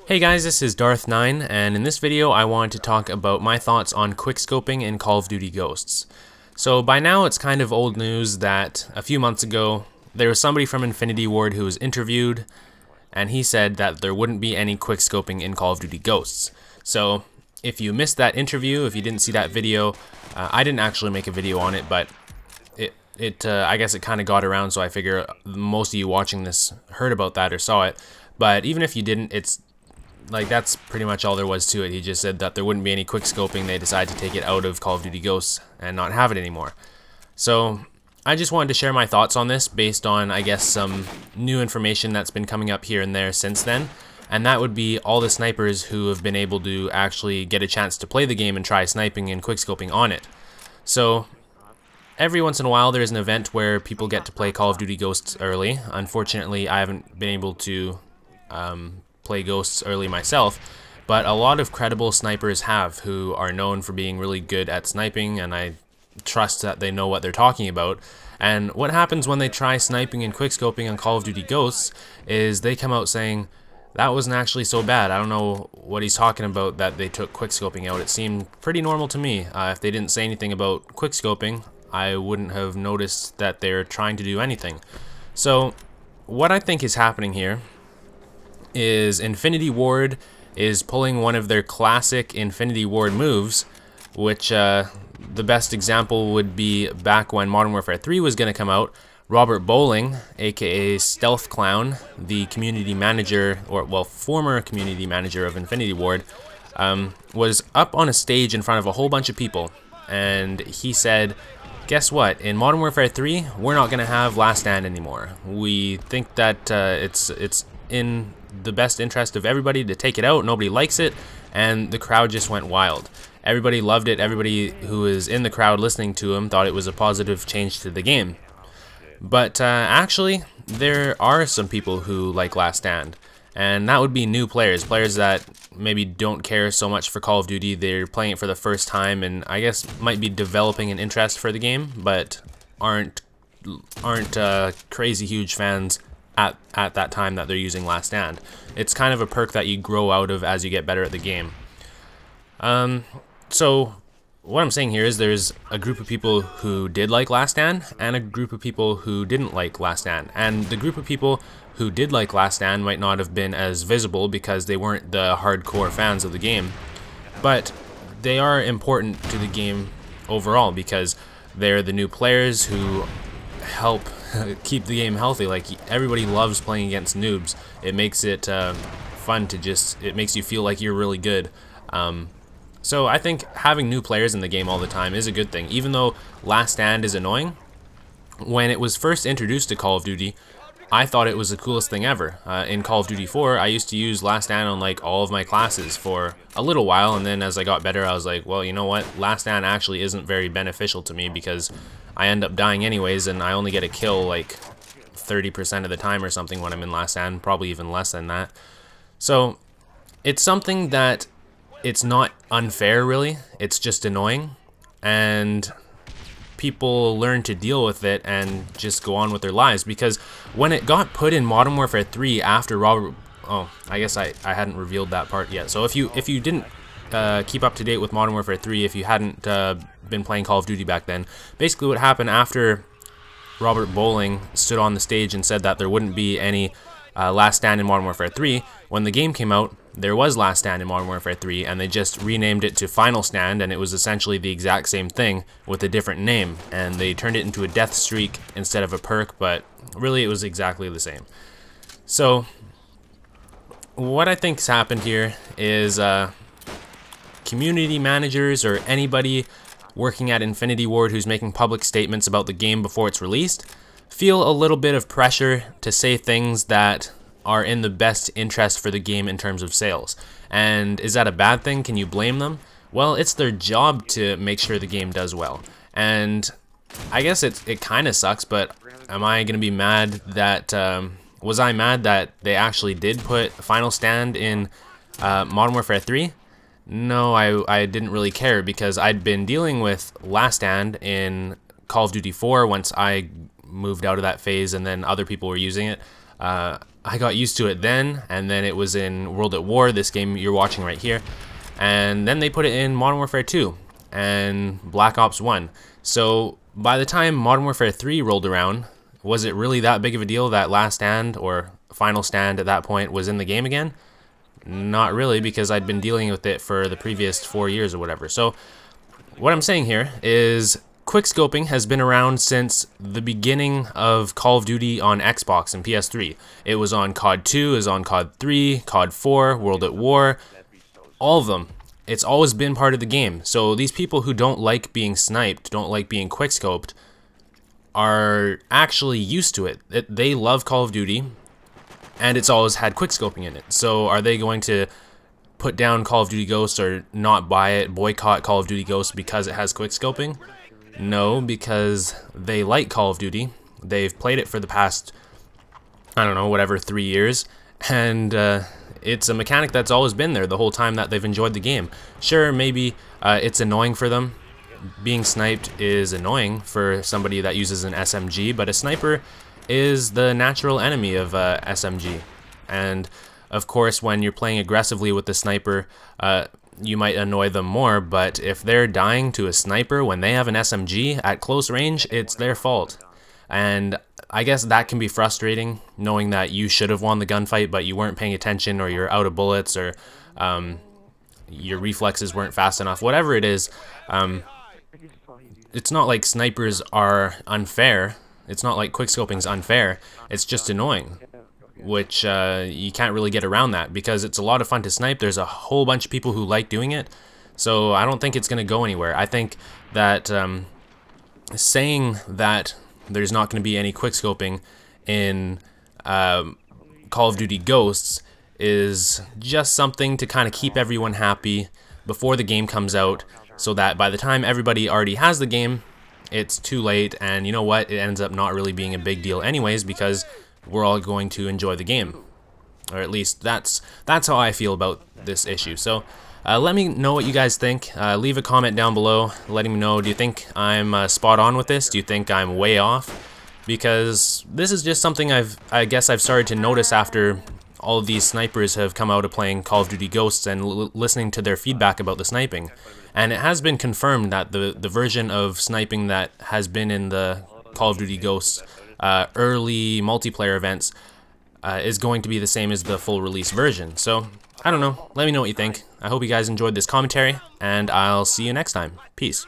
Hey guys, this is Darth9, and in this video I want to talk about my thoughts on quickscoping in Call of Duty Ghosts. So by now it's kind of old news that a few months ago there was somebody from Infinity Ward who was interviewed, and he said that there wouldn't be any quickscoping in Call of Duty Ghosts. So if you missed that interview, if you didn't see that video, I didn't actually make a video on it, but I guess it kind of got around, so I figure most of you watching this heard about that or saw it. But even if you didn't, that's pretty much all there was to it. He just said that there wouldn't be any quickscoping. They decided to take it out of Call of Duty Ghosts and not have it anymore. So I just wanted to share my thoughts on this based on, I guess, some new information that's been coming up here and there since then. And that would be all the snipers who have been able to actually get a chance to play the game and try sniping and quickscoping on it. So every once in a while there's an event where people get to play Call of Duty Ghosts early. Unfortunately, I haven't been able to play Ghosts early myself, but a lot of credible snipers have, who are known for being really good at sniping, and I trust that they know what they're talking about. And what happens when they try sniping and quickscoping on Call of Duty Ghosts is they come out saying, that wasn't actually so bad. I don't know what he's talking about that they took quickscoping out. It seemed pretty normal to me. If they didn't say anything about quickscoping, I wouldn't have noticed that they're trying to do anything. So what I think is happening here is Infinity Ward is pulling one of their classic Infinity Ward moves, which the best example would be back when Modern Warfare 3 was going to come out. Robert Bowling, aka Stealth Clown, the community manager, or well, former community manager of Infinity Ward, was up on a stage in front of a whole bunch of people, and he said, guess what, in Modern Warfare 3 we're not going to have Last Stand anymore. We think that it's in the best interest of everybody to take it out. Nobody likes it, and the crowd just went wild. Everybody loved it. Everybody who was in the crowd listening to him thought it was a positive change to the game. But actually, there are some people who like Last Stand, and that would be new players that maybe don't care so much for Call of Duty. They're playing it for the first time, and I guess might be developing an interest for the game, but aren't crazy huge fans at that time that they're using Last Stand. It's kind of a perk that you grow out of as you get better at the game. So what I'm saying here is there's a group of people who did like Last Stand and a group of people who didn't like Last Stand. And the group of people who did like Last Stand might not have been as visible because they weren't the hardcore fans of the game, but they are important to the game overall because they're the new players who help keep the game healthy. Like, everybody loves playing against noobs. It makes it fun to it makes you feel like you're really good. So I think having new players in the game all the time is a good thing. Even though Last Stand is annoying, when it was first introduced to Call of Duty, I thought it was the coolest thing ever. In Call of Duty 4, I used to use Last Stand on like all of my classes for a little while, and then as I got better I was like, well, you know what, Last Stand actually isn't very beneficial to me because I end up dying anyways, and I only get a kill like 30% of the time or something when I'm in Last Stand, probably even less than that. So it's something that it's not unfair really, it's just annoying, and people learn to deal with it and just go on with their lives. Because when it got put in Modern Warfare 3 after Robert, oh, I guess I hadn't revealed that part yet. So if you didn't keep up to date with Modern Warfare 3, if you hadn't been playing Call of Duty back then, basically what happened after Robert Bowling stood on the stage and said that there wouldn't be any Last Stand in Modern Warfare 3, when the game came out, there was Last Stand in Modern Warfare 3, and they just renamed it to Final Stand, and it was essentially the exact same thing with a different name, and they turned it into a death streak instead of a perk, but really it was exactly the same. So what I think's happened here is community managers or anybody working at Infinity Ward who's making public statements about the game before it's released feel a little bit of pressure to say things that are in the best interest for the game in terms of sales. And is that a bad thing? Can you blame them? Well, it's their job to make sure the game does well. And I guess it kind of sucks, but am I going to be mad that, was I mad that they actually did put Final Stand in Modern Warfare 3? No, I didn't really care because I'd been dealing with Last Stand in Call of Duty 4 once I moved out of that phase and then other people were using it. I got used to it then, and then it was in World at War, this game you're watching right here, and then they put it in Modern Warfare 2 and Black Ops 1. So by the time Modern Warfare 3 rolled around, was it really that big of a deal that Last Stand, or Final Stand at that point, was in the game again? Not really, because I'd been dealing with it for the previous 4 years or whatever. So what I'm saying here is Quickscoping has been around since the beginning of Call of Duty on Xbox and PS3. It was on COD 2, it was on COD 3, COD 4, World at War, all of them. It's always been part of the game. So these people who don't like being sniped, don't like being quickscoped, are actually used to it. They love Call of Duty, and it's always had quickscoping in it. So are they going to put down Call of Duty Ghosts or not buy it, boycott Call of Duty Ghosts because it has quickscoping? No, because they like Call of Duty. They've played it for the past, I don't know, whatever, 3 years, and it's a mechanic that's always been there the whole time that they've enjoyed the game. Sure, maybe it's annoying for them. Being sniped is annoying for somebody that uses an SMG, but a sniper is the natural enemy of SMG. And of course, when you're playing aggressively with the sniper, you might annoy them more, but if they're dying to a sniper when they have an SMG at close range, it's their fault. And I guess that can be frustrating, knowing that you should have won the gunfight, but you weren't paying attention, or you're out of bullets, or your reflexes weren't fast enough. Whatever it is, it's not like snipers are unfair. It's not like quickscoping's unfair. It's just annoying, which you can't really get around that, because it's a lot of fun to snipe. There's a whole bunch of people who like doing it, so I don't think it's going to go anywhere. I think that saying that there's not going to be any quickscoping in Call of Duty Ghosts is just something to kind of keep everyone happy before the game comes out, so that by the time everybody already has the game, it's too late, and you know what, it ends up not really being a big deal anyways, because we're all going to enjoy the game. Or at least that's how I feel about this issue. So let me know what you guys think. Leave a comment down below letting me know, do you think I'm spot on with this? Do you think I'm way off? Because this is just something I guess I've started to notice after all of these snipers have come out of playing Call of Duty Ghosts and listening to their feedback about the sniping. And it has been confirmed that the version of sniping that has been in the Call of Duty Ghosts early multiplayer events is going to be the same as the full release version. So, I don't know. Let me know what you think. I hope you guys enjoyed this commentary, and I'll see you next time. Peace.